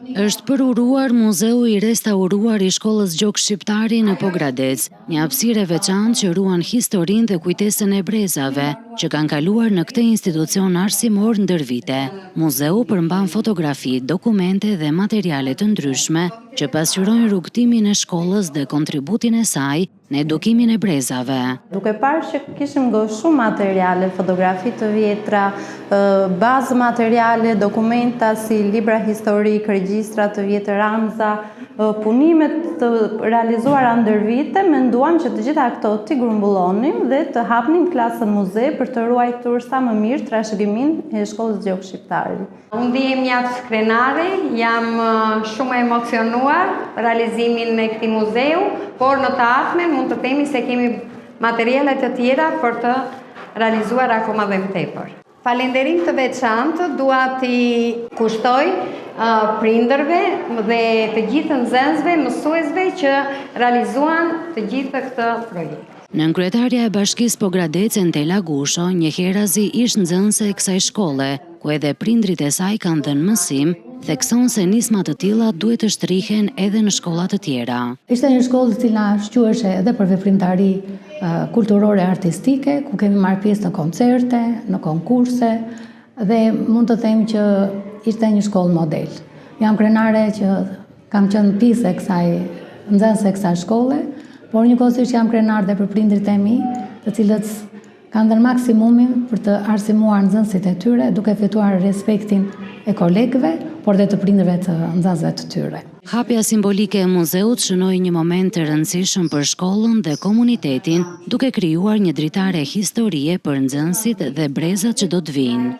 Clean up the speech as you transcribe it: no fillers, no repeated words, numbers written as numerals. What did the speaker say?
Është përuruar Muzeu i restauruar i Shkollës Gjok Shqiptari në Pogradec, një hapësirë e veçantë që ruan historinë dhe kujtesën e brezave që kanë kaluar në këtë institucion arsimor ndër vite. Muzeu përmban fotografi, dokumente dhe materiale të ndryshme që pasqyrojnë rrugtimin e shkollës dhe kontributin e saj në edukimin e brezave. Duke parë që kishim shumë materiale, fotografi të vjetra, bazë materiale, dokumenta si libra historik, regjistra të vjetra, ramza, punimet të realizuara ndër vite, menduam që të gjitha këto t'i grumbullonim dhe të hapnim klasën muze për të ruajtur sa më mirë trashëgimin e Shkollës Gjok Shqiptari. Unë ndihem mjaft krenare, jam shumë emocionuar realizimin e këtij muzeu, por në të ardhmen mund të themi se kemi materiale të tjera për të realizuar akoma dhe më tepër. Falënderim të veçantë dua t'i kushtoj prindërve dhe të gjithë nxënësve, mësuesve që realizuan të gjithë këtë projekt. Nënkryetaria e Bashkisë Pogradec Entela Gusho, njëherëzi ish nxënëse e kësaj shkolle, ku edhe prindrit e saj kanë dhënë mësim, thekson se nisma të tilla duhet të shtrihen edhe në shkolla të tjera. Ishte një shkollë e cila shquheshe edhe për veprimtari kulturore artistike, ku kemi marrë pjesë në koncerte, në konkurse dhe mund të them që ishte një shkollë model. Jam krenare që kam qenë pjesë e kësaj nxënëse e kësaj shkolle, por njëkohësisht jam krenar dhe për prindrit e mi, të cilët kanë dhënë maksimumin për të arsimuar nxënësit e tyre, duke effektuar respektin e kolegëve, por dhe të prindërve të nxënësve të tyre. Hapja simbolike e muzeut shënoi një moment të rëndësishëm për shkollën dhe komunitetin, duke krijuar një dritare historie për nxënësit dhe brezat që do të vinë.